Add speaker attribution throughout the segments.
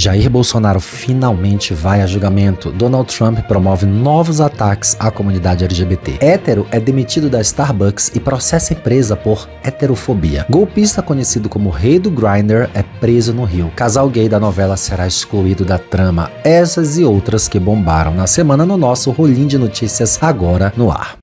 Speaker 1: Jair Bolsonaro finalmente vai a julgamento. Donald Trump promove novos ataques à comunidade LGBT. Hétero é demitido da Starbucks e processa a empresa por heterofobia. Golpista conhecido como Rei do Grindr é preso no Rio. Casal gay da novela será excluído da trama. Essas e outras que bombaram na semana no nosso Rolim de Notícias, agora no ar.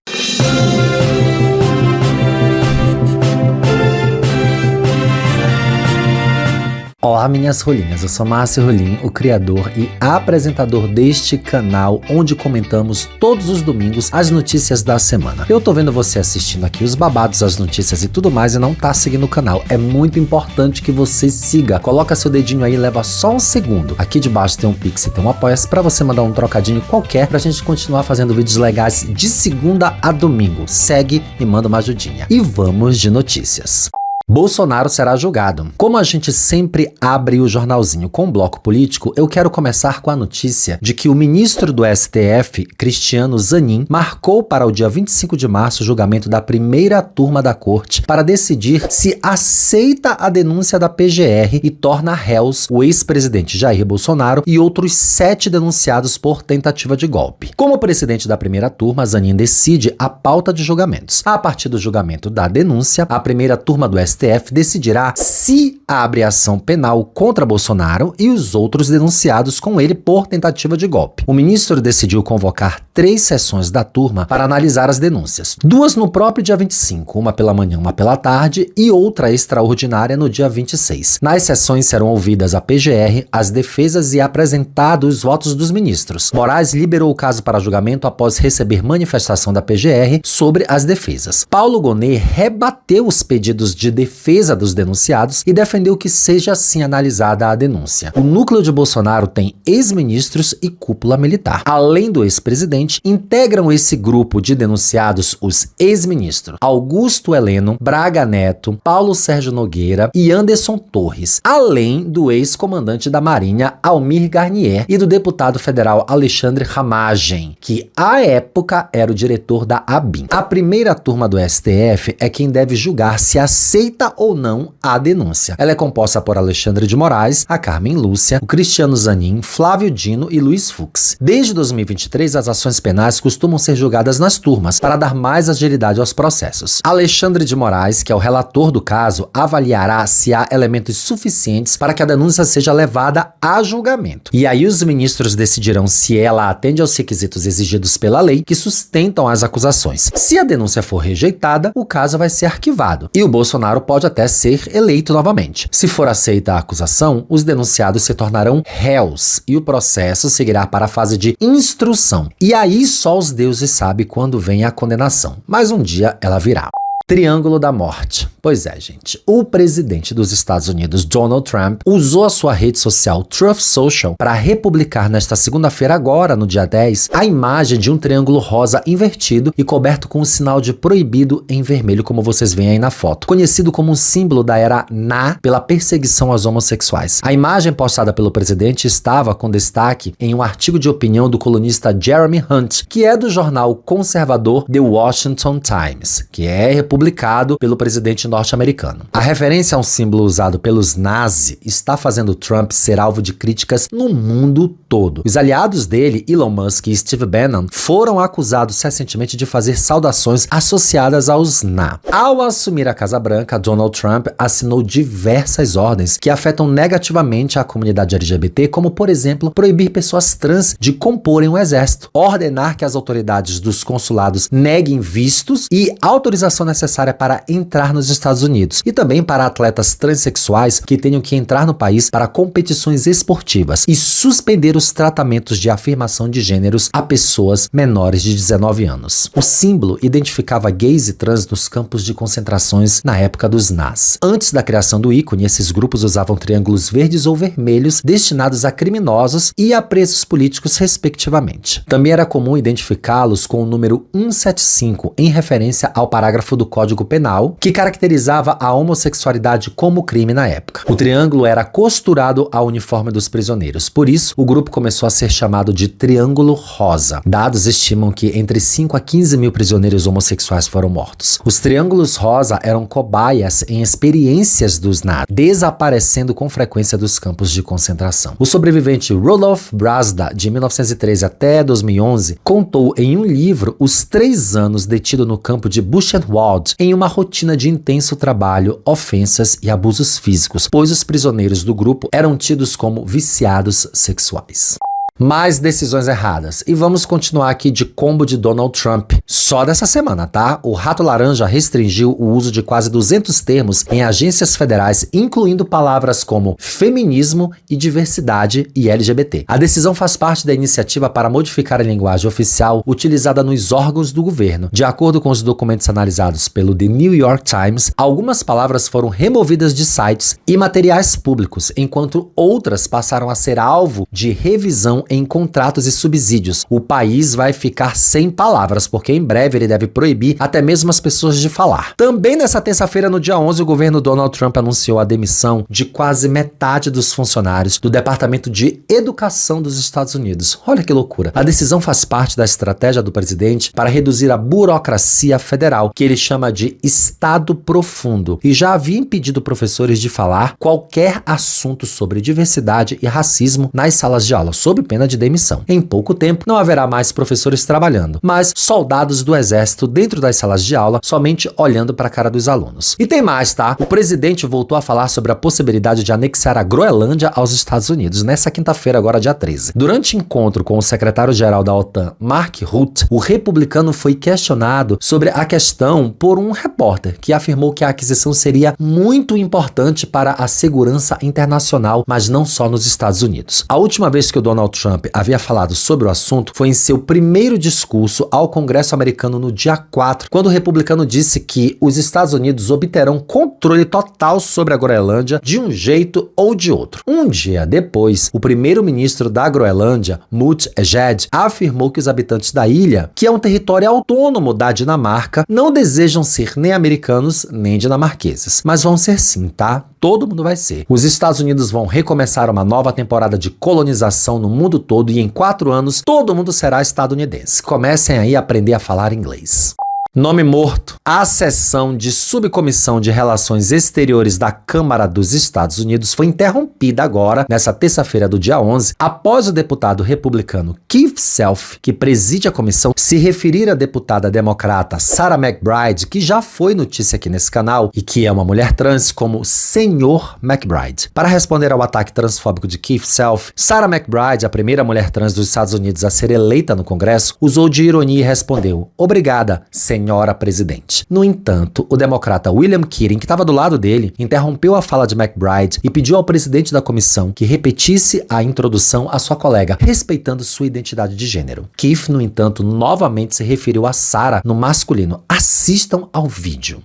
Speaker 1: Olá, minhas rolinhas, eu sou Márcio Rolim, o criador e apresentador deste canal, onde comentamos todos os domingos as notícias da semana. Eu tô vendo você assistindo aqui os babados, as notícias e tudo mais e não tá seguindo o canal. É muito importante que você siga. Coloca seu dedinho aí e leva só um segundo. Aqui debaixo tem um Pix e tem um Apoia-se pra você mandar um trocadinho qualquer pra gente continuar fazendo vídeos legais de segunda a domingo. Segue e manda uma ajudinha. E vamos de notícias. Bolsonaro será julgado. Como a gente sempre abre o jornalzinho com um bloco político, eu quero começar com a notícia de que o ministro do STF, Cristiano Zanin, marcou para o dia 25 de março o julgamento da primeira turma da corte para decidir se aceita a denúncia da PGR e torna réus o ex-presidente Jair Bolsonaro e outros 7 denunciados por tentativa de golpe. Como presidente da primeira turma, Zanin decide a pauta de julgamentos. A partir do julgamento da denúncia, a primeira turma do STF decidirá se abre ação penal contra Bolsonaro e os outros denunciados com ele por tentativa de golpe. O ministro decidiu convocar 3 sessões da turma para analisar as denúncias. 2 no próprio dia 25, uma pela manhã, uma pela tarde e outra extraordinária no dia 26. Nas sessões serão ouvidas a PGR, as defesas e apresentados os votos dos ministros. Moraes liberou o caso para julgamento após receber manifestação da PGR sobre as defesas. Paulo Gonet rebateu os pedidos de defesa dos denunciados e defendeu que seja assim analisada a denúncia. O núcleo de Bolsonaro tem ex-ministros e cúpula militar. Além do ex-presidente, integram esse grupo de denunciados os ex-ministros Augusto Heleno, Braga Neto, Paulo Sérgio Nogueira e Anderson Torres, além do ex-comandante da Marinha Almir Garnier e do deputado federal Alexandre Ramagem, que à época era o diretor da ABIN. A primeira turma do STF é quem deve julgar se aceita ou não a denúncia. Ela é composta por Alexandre de Moraes, a Carmen Lúcia, o Cristiano Zanin, Flávio Dino e Luiz Fux. Desde 2023, as ações penais costumam ser julgadas nas turmas para dar mais agilidade aos processos. Alexandre de Moraes, que é o relator do caso, avaliará se há elementos suficientes para que a denúncia seja levada a julgamento. E aí os ministros decidirão se ela atende aos requisitos exigidos pela lei que sustentam as acusações. Se a denúncia for rejeitada, o caso vai ser arquivado e o Bolsonaro pode até ser eleito novamente. Se for aceita a acusação, os denunciados se tornarão réus e o processo seguirá para a fase de instrução. E aí só os deuses sabem quando vem a condenação, mas um dia ela virá. Triângulo da Morte. Pois é, gente. O presidente dos Estados Unidos, Donald Trump, usou a sua rede social Truth Social para republicar nesta segunda-feira, agora, no dia 10, a imagem de um triângulo rosa invertido e coberto com um sinal de proibido em vermelho, como vocês veem aí na foto, conhecido como um símbolo da era Na pela perseguição aos homossexuais. A imagem postada pelo presidente estava com destaque em um artigo de opinião do colunista Jeremy Hunt, que é do jornal conservador The Washington Times, que é publicado pelo presidente norte-americano. A referência a um símbolo usado pelos nazis está fazendo Trump ser alvo de críticas no mundo todo. Os aliados dele, Elon Musk e Steve Bannon, foram acusados recentemente de fazer saudações associadas aos nazis. Ao assumir a Casa Branca, Donald Trump assinou diversas ordens que afetam negativamente a comunidade LGBT, como, por exemplo, proibir pessoas trans de comporem o exército, ordenar que as autoridades dos consulados neguem vistos e autorização necessária para entrar nos Estados Unidos, e também para atletas transexuais que tenham que entrar no país para competições esportivas, e suspender os tratamentos de afirmação de gêneros a pessoas menores de 19 anos. O símbolo identificava gays e trans nos campos de concentrações na época dos nazis. Antes da criação do ícone, esses grupos usavam triângulos verdes ou vermelhos destinados a criminosos e a presos políticos, respectivamente. Também era comum identificá-los com o número 175, em referência ao parágrafo do Código Penal, que caracteriza caracterizava a homossexualidade como crime na época. O triângulo era costurado ao uniforme dos prisioneiros, por isso o grupo começou a ser chamado de Triângulo Rosa. Dados estimam que entre 5 a 15 mil prisioneiros homossexuais foram mortos. Os Triângulos Rosa eram cobaias em experiências dos nazis, desaparecendo com frequência dos campos de concentração. O sobrevivente Rudolf Brazda, de 1913 até 2011, contou em um livro os 3 anos detido no campo de Buchenwald em uma rotina de intenso trabalho, ofensas e abusos físicos, pois os prisioneiros do grupo eram tidos como viciados sexuais. Mais decisões erradas. E vamos continuar aqui de combo de Donald Trump. Só dessa semana, tá? O Rato Laranja restringiu o uso de quase 200 termos em agências federais, incluindo palavras como feminismo e diversidade e LGBT. A decisão faz parte da iniciativa para modificar a linguagem oficial utilizada nos órgãos do governo. De acordo com os documentos analisados pelo The New York Times, algumas palavras foram removidas de sites e materiais públicos, enquanto outras passaram a ser alvo de revisão em contratos e subsídios. O país vai ficar sem palavras, porque em breve ele deve proibir até mesmo as pessoas de falar. Também nessa terça-feira, no dia 11, o governo Donald Trump anunciou a demissão de quase metade dos funcionários do Departamento de Educação dos Estados Unidos. Olha que loucura. A decisão faz parte da estratégia do presidente para reduzir a burocracia federal, que ele chama de Estado Profundo, e já havia impedido professores de falar qualquer assunto sobre diversidade e racismo nas salas de aula, sob pena de demissão. Em pouco tempo, não haverá mais professores trabalhando, mas soldados do exército dentro das salas de aula, somente olhando para a cara dos alunos. E tem mais, tá? O presidente voltou a falar sobre a possibilidade de anexar a Groenlândia aos Estados Unidos, nessa quinta-feira, agora dia 13. Durante encontro com o secretário-geral da OTAN, Mark Rutte, o republicano foi questionado sobre a questão por um repórter, que afirmou que a aquisição seria muito importante para a segurança internacional, mas não só nos Estados Unidos. A última vez que o Donald Trump havia falado sobre o assunto foi em seu primeiro discurso ao Congresso americano no dia 4, quando o republicano disse que os Estados Unidos obterão controle total sobre a Groenlândia de um jeito ou de outro. Um dia depois, o primeiro-ministro da Groenlândia, Mut Ejed, afirmou que os habitantes da ilha, que é um território autônomo da Dinamarca, não desejam ser nem americanos nem dinamarqueses. Mas vão ser sim, tá? Todo mundo vai ser. Os Estados Unidos vão recomeçar uma nova temporada de colonização no mundo todo e em 4 anos todo mundo será estadunidense. Comecem aí a aprender a falar inglês. Nome morto. A sessão de subcomissão de relações exteriores da Câmara dos Estados Unidos foi interrompida agora, nessa terça-feira do dia 11, após o deputado republicano Keith Self, que preside a comissão, se referir à deputada democrata Sarah McBride, que já foi notícia aqui nesse canal e que é uma mulher trans, como Senhor McBride. Para responder ao ataque transfóbico de Keith Self, Sarah McBride, a primeira mulher trans dos Estados Unidos a ser eleita no Congresso, usou de ironia e respondeu: "Obrigada, senhora presidente." No entanto, o democrata William Keating, que estava do lado dele, interrompeu a fala de McBride e pediu ao presidente da comissão que repetisse a introdução à sua colega, respeitando sua identidade de gênero. Keith, no entanto, novamente se referiu a Sarah no masculino. Assistam ao vídeo.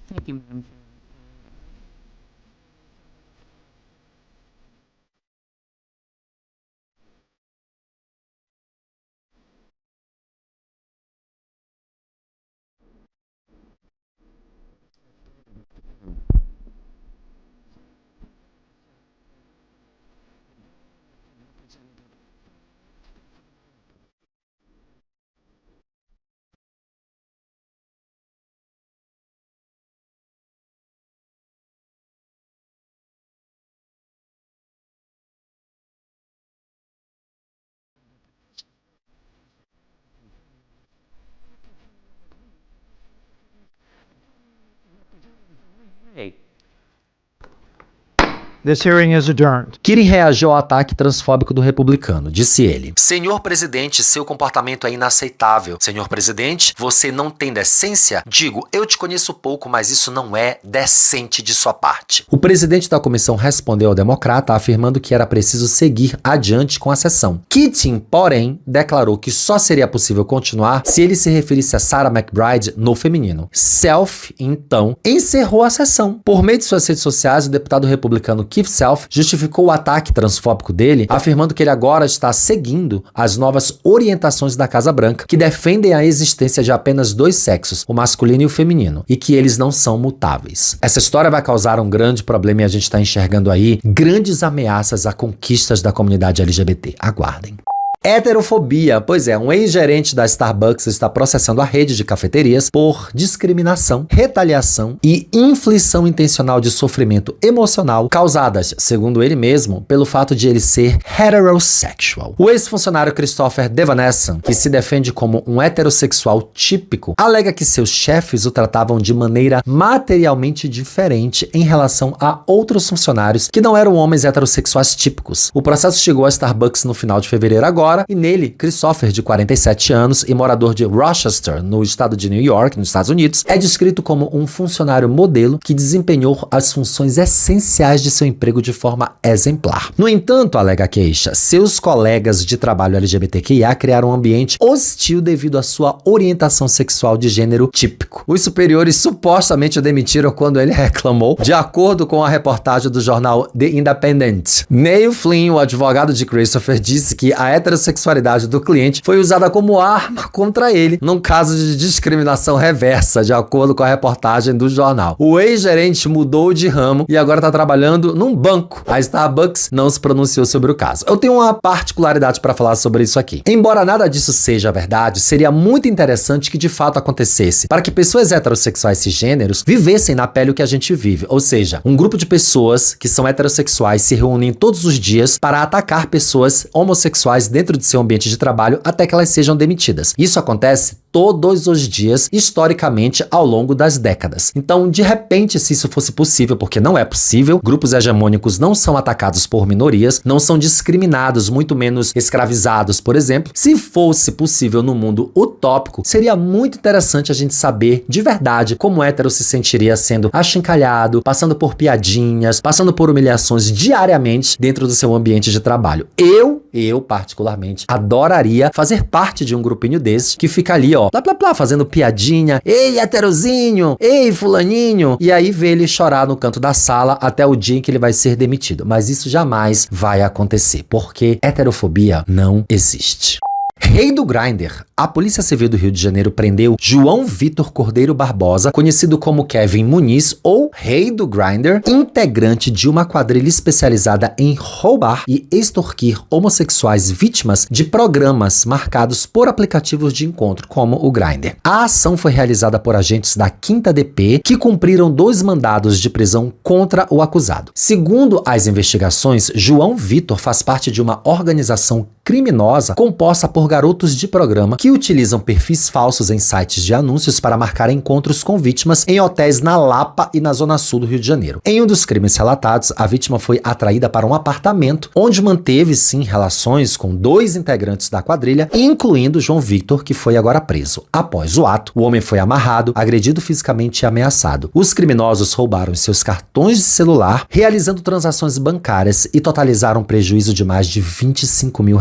Speaker 2: Thank you, Madam. Hey.
Speaker 3: This hearing is adjourned.
Speaker 1: Keating reagiu ao ataque transfóbico do republicano. Disse ele: "Senhor presidente, seu comportamento é inaceitável. Senhor presidente, você não tem decência? Digo, eu te conheço pouco, mas isso não é decente de sua parte." O presidente da comissão respondeu ao democrata, afirmando que era preciso seguir adiante com a sessão. Keating, porém, declarou que só seria possível continuar se ele se referisse a Sarah McBride no feminino. Self, então, encerrou a sessão. Por meio de suas redes sociais, o deputado republicano Keith Self justificou o ataque transfóbico dele, afirmando que ele agora está seguindo as novas orientações da Casa Branca, que defendem a existência de apenas dois sexos, o masculino e o feminino, e que eles não são mutáveis. Essa história vai causar um grande problema e a gente está enxergando aí grandes ameaças a conquistas da comunidade LGBT. Aguardem. Heterofobia. Pois é, um ex-gerente da Starbucks está processando a rede de cafeterias por discriminação, retaliação e inflição intencional de sofrimento emocional causadas, segundo ele mesmo, pelo fato de ele ser heterosexual. O ex-funcionário Christopher Devanesson, que se defende como um heterossexual típico, alega que seus chefes o tratavam de maneira materialmente diferente em relação a outros funcionários que não eram homens heterossexuais típicos. O processo chegou à Starbucks no final de fevereiro agora, e nele, Christopher, de 47 anos e morador de Rochester, no estado de New York, nos Estados Unidos, é descrito como um funcionário modelo que desempenhou as funções essenciais de seu emprego de forma exemplar. No entanto, alega a queixa, seus colegas de trabalho LGBTQIA criaram um ambiente hostil devido à sua orientação sexual de gênero típico. Os superiores supostamente o demitiram quando ele reclamou, de acordo com a reportagem do jornal The Independent. Neil Flynn, o advogado de Christopher, disse que a heterossexualidade do cliente foi usada como arma contra ele, num caso de discriminação reversa, de acordo com a reportagem do jornal. O ex-gerente mudou de ramo e agora está trabalhando num banco. A Starbucks não se pronunciou sobre o caso. Eu tenho uma particularidade para falar sobre isso aqui. Embora nada disso seja verdade, seria muito interessante que de fato acontecesse, para que pessoas heterossexuais cisgêneros vivessem na pele o que a gente vive. Ou seja, um grupo de pessoas que são heterossexuais se reúnem todos os dias para atacar pessoas homossexuais dentro de seu ambiente de trabalho até que elas sejam demitidas. Isso acontece todos os dias, historicamente, ao longo das décadas. Então, de repente, se isso fosse possível, porque não é possível, grupos hegemônicos não são atacados por minorias, não são discriminados, muito menos escravizados, por exemplo. Se fosse possível no mundo utópico, seria muito interessante a gente saber, de verdade, como o hétero se sentiria sendo achincalhado, passando por piadinhas, passando por humilhações diariamente dentro do seu ambiente de trabalho. Eu particularmente, adoraria fazer parte de um grupinho desse que fica ali, ó, fazendo piadinha. Ei, heterozinho! Ei, fulaninho! E aí vê ele chorar no canto da sala até o dia em que ele vai ser demitido. Mas isso jamais vai acontecer, porque heterofobia não existe. Rei do Grindr. A Polícia Civil do Rio de Janeiro prendeu João Vitor Cordeiro Barbosa, conhecido como Kevin Muniz, ou Rei do Grindr, integrante de uma quadrilha especializada em roubar e extorquir homossexuais vítimas de programas marcados por aplicativos de encontro, como o Grindr. A ação foi realizada por agentes da 5ª DP, que cumpriram 2 mandados de prisão contra o acusado. Segundo as investigações, João Vitor faz parte de uma organização criminosa composta por garotos de programa que utilizam perfis falsos em sites de anúncios para marcar encontros com vítimas em hotéis na Lapa e na Zona Sul do Rio de Janeiro. Em um dos crimes relatados, a vítima foi atraída para um apartamento onde manteve, sim, relações com 2 integrantes da quadrilha, incluindo João Victor, que foi agora preso. Após o ato, o homem foi amarrado, agredido fisicamente e ameaçado. Os criminosos roubaram seus cartões de celular, realizando transações bancárias e totalizaram um prejuízo de mais de R$25 mil.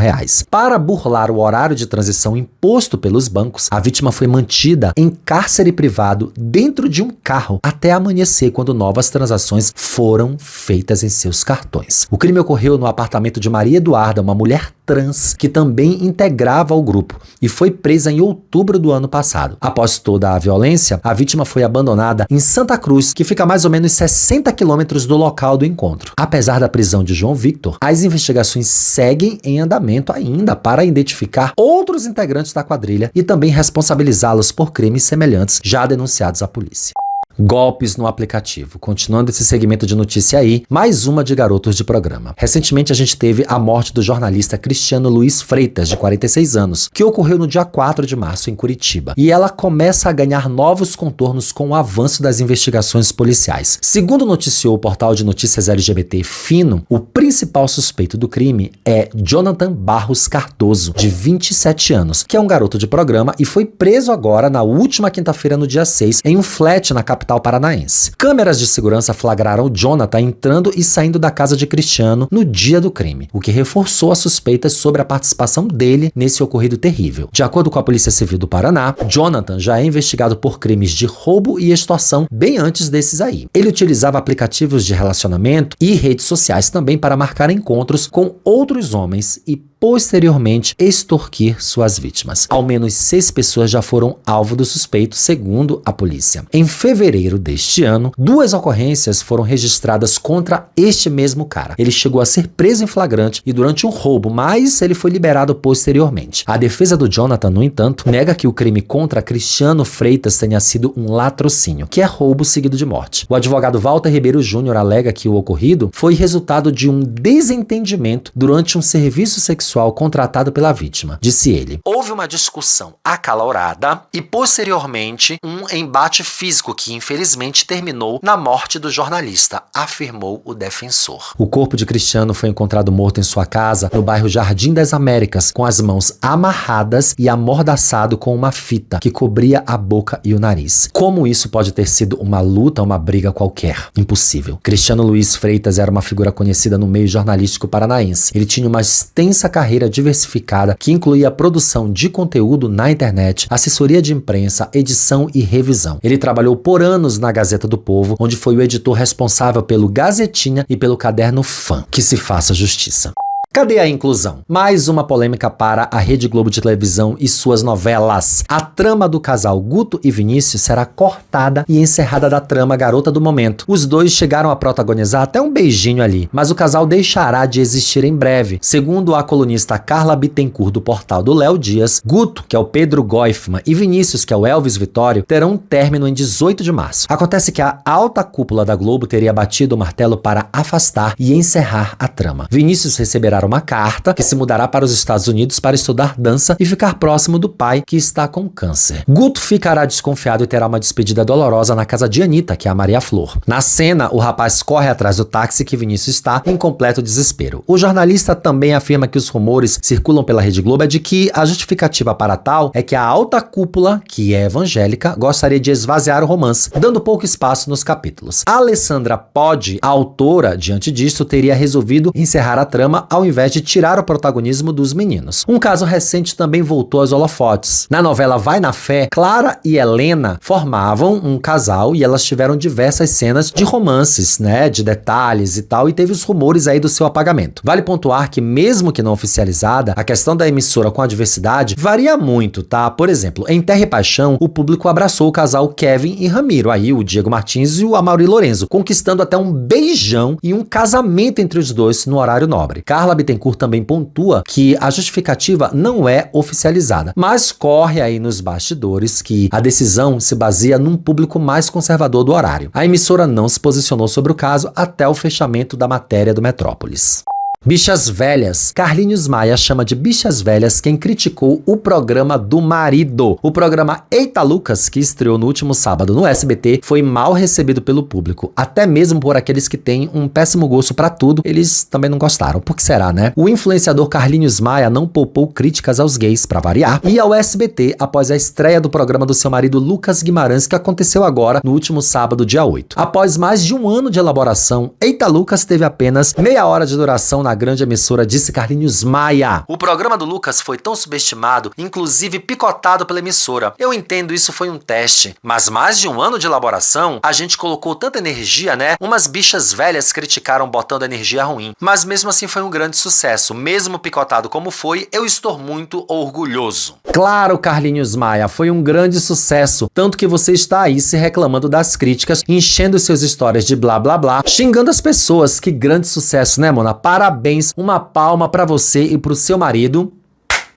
Speaker 1: Para burlar o horário de transição imposto pelos bancos, a vítima foi mantida em cárcere privado dentro de um carro até amanhecer, quando novas transações foram feitas em seus cartões. O crime ocorreu no apartamento de Maria Eduarda, uma mulher trans que também integrava o grupo, e foi presa em outubro do ano passado. Após toda a violência, a vítima foi abandonada em Santa Cruz, que fica a mais ou menos 60 quilômetros do local do encontro. Apesar da prisão de João Victor, as investigações seguem em andamento ainda para identificar outros integrantes da quadrilha e também responsabilizá-los por crimes semelhantes já denunciados à polícia. Golpes no aplicativo. Continuando esse segmento de notícia aí, mais uma de garotos de programa. Recentemente a gente teve a morte do jornalista Cristiano Luiz Freitas, de 46 anos, que ocorreu no dia 4 de março em Curitiba. E ela começa a ganhar novos contornos com o avanço das investigações policiais. Segundo noticiou o portal de notícias LGBT Fino, o principal suspeito do crime é Jonathan Barros Cardoso, de 27 anos, que é um garoto de programa e foi preso agora na última quinta-feira, no dia 6, em um flat na capital capital paranaense. Câmeras de segurança flagraram Jonathan entrando e saindo da casa de Cristiano no dia do crime, o que reforçou as suspeitas sobre a participação dele nesse ocorrido terrível. De acordo com a Polícia Civil do Paraná, Jonathan já é investigado por crimes de roubo e extorsão bem antes desses aí. Ele utilizava aplicativos de relacionamento e redes sociais também para marcar encontros com outros homens e posteriormente extorquir suas vítimas. Ao menos 6 pessoas já foram alvo do suspeito, segundo a polícia. Em fevereiro deste ano, 2 ocorrências foram registradas contra este mesmo cara. Ele chegou a ser preso em flagrante e durante um roubo, mas ele foi liberado posteriormente. A defesa do Jonathan, no entanto, nega que o crime contra Cristiano Freitas tenha sido um latrocínio, que é roubo seguido de morte. O advogado Walter Ribeiro Júnior alega que o ocorrido foi resultado de um desentendimento durante um serviço sexual contratado pela vítima. Disse ele: houve uma discussão acalorada e posteriormente um embate físico que infelizmente terminou na morte do jornalista, afirmou o defensor. O corpo de Cristiano foi encontrado morto em sua casa no bairro Jardim das Américas, com as mãos amarradas e amordaçado com uma fita que cobria a boca e o nariz. Como isso pode ter sido uma luta ou uma briga qualquer? Impossível. Cristiano Luiz Freitas era uma figura conhecida no meio jornalístico paranaense. Ele tinha uma extensa carreira diversificada que incluía a produção de conteúdo na internet, assessoria de imprensa, edição e revisão. Ele trabalhou por anos na Gazeta do Povo, onde foi o editor responsável pelo Gazetinha e pelo Caderno Fã. Que se faça justiça. Cadê a inclusão? Mais uma polêmica para a Rede Globo de televisão e suas novelas. A trama do casal Guto e Vinícius será cortada e encerrada da trama Garota do Momento. Os dois chegaram a protagonizar até um beijinho ali, mas o casal deixará de existir em breve. Segundo a colunista Carla Bittencourt do portal do Léo Dias, Guto, que é o Pedro Goifman, e Vinícius, que é o Elvis Vitório, terão um término em 18 de março. Acontece que a alta cúpula da Globo teria batido o martelo para afastar e encerrar a trama. Vinícius receberá uma carta que se mudará para os Estados Unidos para estudar dança e ficar próximo do pai, que está com câncer. Guto ficará desconfiado e terá uma despedida dolorosa na casa de Anitta, que é a Maria Flor. Na cena, o rapaz corre atrás do táxi que Vinícius está em completo desespero. O jornalista também afirma que os rumores circulam pela Rede Globo é de que a justificativa para tal é que a alta cúpula, que é evangélica, gostaria de esvaziar o romance, dando pouco espaço nos capítulos. Alessandra Pode, a autora, diante disso, teria resolvido encerrar a trama ao invés de tirar o protagonismo dos meninos. Um caso recente também voltou aos holofotes. Na novela Vai na Fé, Clara e Helena formavam um casal e elas tiveram diversas cenas de romances, de detalhes e tal, e teve os rumores aí do seu apagamento. Vale pontuar que, mesmo que não oficializada, a questão da emissora com a diversidade varia muito, tá? Por exemplo, em Terra e Paixão, o público abraçou o casal Kevin e Ramiro, aí o Diego Martins e o Amaury Lorenzo, conquistando até um beijão e um casamento entre os dois no horário nobre. Carla Bittencourt também pontua que a justificativa não é oficializada, mas corre aí nos bastidores que a decisão se baseia num público mais conservador do horário. A emissora não se posicionou sobre o caso até o fechamento da matéria do Metrópolis. Bichas velhas. Carlinhos Maia chama de bichas velhas quem criticou o programa do marido. O programa Eita Lucas, que estreou no último sábado no SBT, foi mal recebido pelo público, até mesmo por aqueles que têm um péssimo gosto pra tudo, eles também não gostaram. Por que será, né? O influenciador Carlinhos Maia não poupou críticas aos gays, pra variar, e ao SBT após a estreia do programa do seu marido Lucas Guimarães, que aconteceu agora no último sábado, dia 8. Após mais de um ano de elaboração, Eita Lucas teve apenas meia hora de duração na grande emissora, disse Carlinhos Maia. O programa do Lucas foi tão subestimado, inclusive picotado pela emissora. Eu entendo, isso foi um teste, mas mais de um ano de elaboração, a gente colocou tanta energia, Umas bichas velhas criticaram botando energia ruim, mas mesmo assim foi um grande sucesso. Mesmo picotado como foi, eu estou muito orgulhoso. Claro, Carlinhos Maia, foi um grande sucesso, tanto que você está aí se reclamando das críticas, enchendo seus stories de blá blá blá, xingando as pessoas. Que grande sucesso, né, Mona? Parabéns, uma palma pra você e pro seu marido.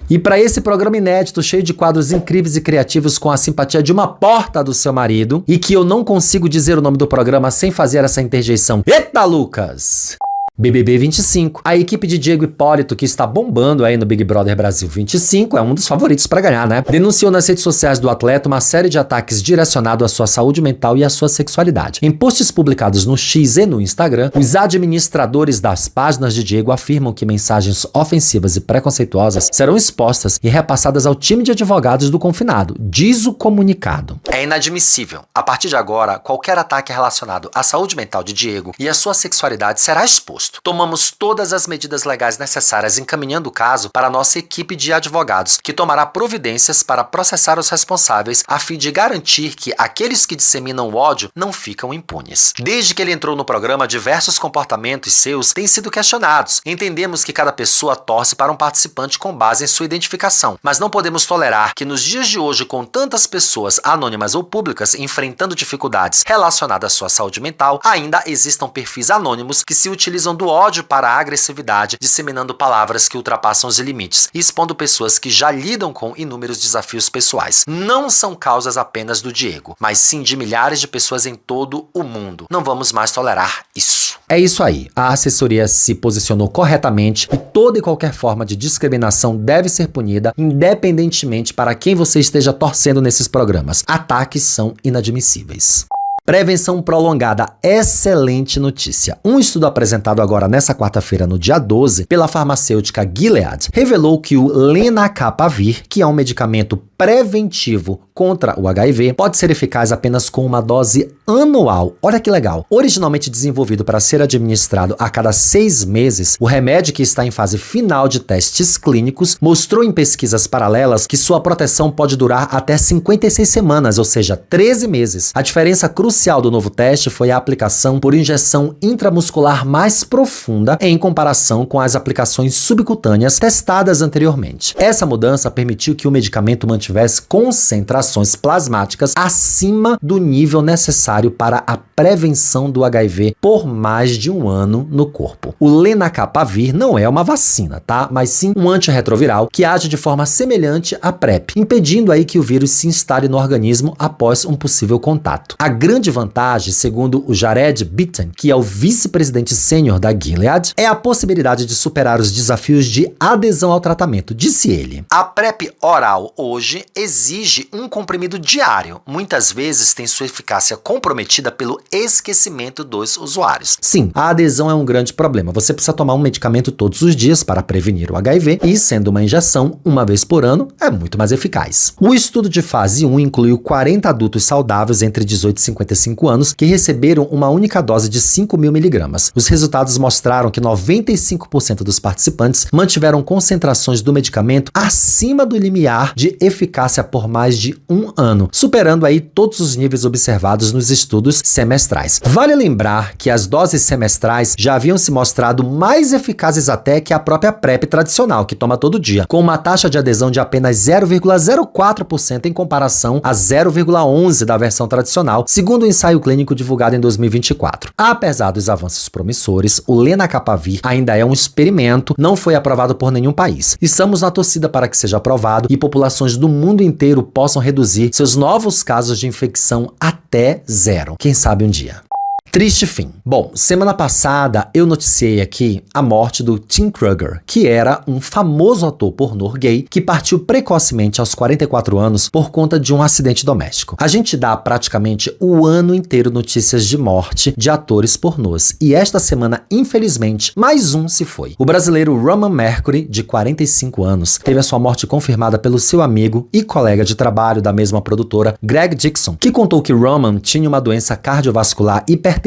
Speaker 1: E para esse programa inédito, cheio de quadros incríveis e criativos com a simpatia de uma porta do seu marido, e que eu não consigo dizer o nome do programa sem fazer essa interjeição. Eita, Lucas! BBB 25. A equipe de Diego Hipólito, que está bombando aí no Big Brother Brasil 25, é um dos favoritos para ganhar, né? Denunciou nas redes sociais do atleta uma série de ataques direcionados à sua saúde mental e à sua sexualidade. Em posts publicados no X e no Instagram, os administradores das páginas de Diego afirmam que mensagens ofensivas e preconceituosas serão expostas e repassadas ao time de advogados do confinado, diz o comunicado. É inadmissível. A partir de agora, qualquer ataque relacionado à saúde mental de Diego e à sua sexualidade será exposto. Tomamos todas as medidas legais necessárias encaminhando o caso para a nossa equipe de advogados, que tomará providências para processar os responsáveis a fim de garantir que aqueles que disseminam o ódio não ficam impunes. Desde que ele entrou no programa, diversos comportamentos seus têm sido questionados. Entendemos que cada pessoa torce para um participante com base em sua identificação, mas não podemos tolerar que nos dias de hoje, com tantas pessoas anônimas ou públicas enfrentando dificuldades relacionadas à sua saúde mental, ainda existam perfis anônimos que se utilizam do ódio para a agressividade, disseminando palavras que ultrapassam os limites e expondo pessoas que já lidam com inúmeros desafios pessoais. Não são causas apenas do Diego, mas sim de milhares de pessoas em todo o mundo. Não vamos mais tolerar isso. É isso aí. A assessoria se posicionou corretamente e toda e qualquer forma de discriminação deve ser punida, independentemente para quem você esteja torcendo nesses programas. Ataques são inadmissíveis. Prevenção prolongada, excelente notícia. Um estudo apresentado agora nessa quarta-feira, no dia 12, pela farmacêutica Gilead, revelou que o lenacapavir, que é um medicamento preventivo contra o HIV, pode ser eficaz apenas com uma dose anual. Olha que legal. Originalmente desenvolvido para ser administrado a cada 6 meses, o remédio, que está em fase final de testes clínicos, mostrou em pesquisas paralelas que sua proteção pode durar até 56 semanas, ou seja, 13 meses. A diferença crucial do novo teste foi a aplicação por injeção intramuscular mais profunda em comparação com as aplicações subcutâneas testadas anteriormente. Essa mudança permitiu que o medicamento mantivesse concentrações plasmáticas acima do nível necessário para a prevenção do HIV por mais de um ano no corpo. O lenacapavir não é uma vacina, tá? Mas sim um antirretroviral que age de forma semelhante à PrEP, impedindo aí que o vírus se instale no organismo após um possível contato. A grande vantagem, segundo o Jared Bitten, que é o vice-presidente sênior da Gilead, é a possibilidade de superar os desafios de adesão ao tratamento, disse ele. A PrEP oral hoje exige um comprimido diário. Muitas vezes tem sua eficácia comprometida pelo esquecimento dos usuários. Sim, a adesão é um grande problema. Você precisa tomar um medicamento todos os dias para prevenir o HIV e, sendo uma injeção uma vez por ano, é muito mais eficaz. O estudo de fase 1 incluiu 40 adultos saudáveis entre 18 e 55 anos que receberam uma única dose de 5.000 miligramas. Os resultados mostraram que 95% dos participantes mantiveram concentrações do medicamento acima do limiar de eficácia por mais de um ano, superando aí todos os níveis observados nos estudos semestrais. Vale lembrar que as doses semestrais já haviam se mostrado mais eficazes até que a própria PrEP tradicional, que toma todo dia, com uma taxa de adesão de apenas 0,04% em comparação a 0,11% da versão tradicional, segundo o ensaio clínico divulgado em 2024. Apesar dos avanços promissores, o lenacapavir ainda é um experimento, não foi aprovado por nenhum país. Estamos na torcida para que seja aprovado e populações do mundo inteiro possam reduzir seus novos casos de infecção até zero. Quem sabe um dia. Triste fim. Bom, semana passada eu noticiei aqui a morte do Tim Kruger, que era um famoso ator pornô gay que partiu precocemente aos 44 anos por conta de um acidente doméstico. A gente dá praticamente o ano inteiro notícias de morte de atores pornôs e esta semana, infelizmente, mais um se foi. O brasileiro Roman Mercury, de 45 anos, teve a sua morte confirmada pelo seu amigo e colega de trabalho da mesma produtora, Greg Dixon, que contou que Roman tinha uma doença cardiovascular hipertensiva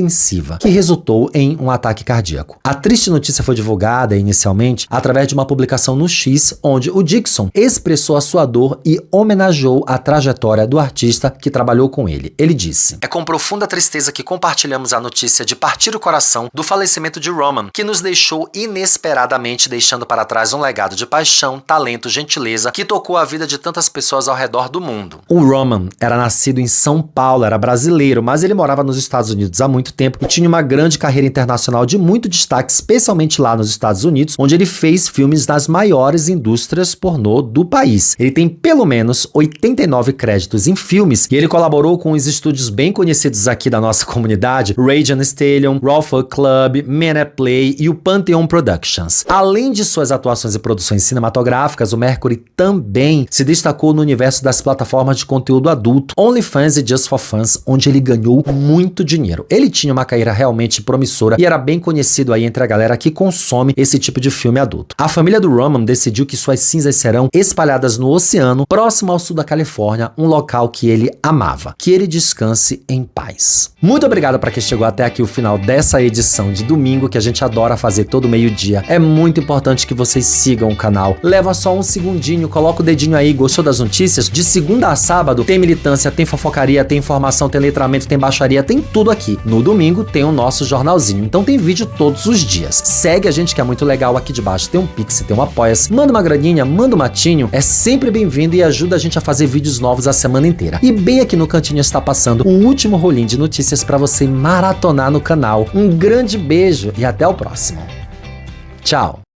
Speaker 1: que resultou em um ataque cardíaco. A triste notícia foi divulgada inicialmente através de uma publicação no X, onde o Dixon expressou a sua dor e homenageou a trajetória do artista que trabalhou com ele. Ele disse: "É com profunda tristeza que compartilhamos a notícia de partir o coração do falecimento de Roman, que nos deixou inesperadamente, deixando para trás um legado de paixão, talento, gentileza, que tocou a vida de tantas pessoas ao redor do mundo." O Roman era nascido em São Paulo, era brasileiro, mas ele morava nos Estados Unidos há muito muito tempo e tinha uma grande carreira internacional de muito destaque, especialmente lá nos Estados Unidos, onde ele fez filmes nas maiores indústrias pornô do país. Ele tem pelo menos 89 créditos em filmes e ele colaborou com os estúdios bem conhecidos aqui da nossa comunidade, Rage and Stallion, Raw Fuck Club, Men at Play e o Pantheon Productions. Além de suas atuações e produções cinematográficas, o Mercury também se destacou no universo das plataformas de conteúdo adulto, OnlyFans e Just for Fans, onde ele ganhou muito dinheiro. Ele tinha uma carreira realmente promissora e era bem conhecido aí entre a galera que consome esse tipo de filme adulto. A família do Roman decidiu que suas cinzas serão espalhadas no oceano, próximo ao sul da Califórnia, um local que ele amava. Que ele descanse em paz. Muito obrigado para quem chegou até aqui o final dessa edição de domingo, que a gente adora fazer todo meio-dia. É muito importante que vocês sigam o canal. Leva só um segundinho, coloca o dedinho aí, gostou das notícias? De segunda a sábado tem militância, tem fofocaria, tem informação, tem letramento, tem baixaria, tem tudo aqui. No domingo tem o nosso jornalzinho, então tem vídeo todos os dias. Segue a gente que é muito legal, aqui de baixo tem um Pix, tem um Apoia-se, manda uma graninha, manda um matinho, é sempre bem-vindo e ajuda a gente a fazer vídeos novos a semana inteira. E bem aqui no cantinho está passando o último rolinho de notícias para você maratonar no canal. Um grande beijo e até o próximo. Tchau!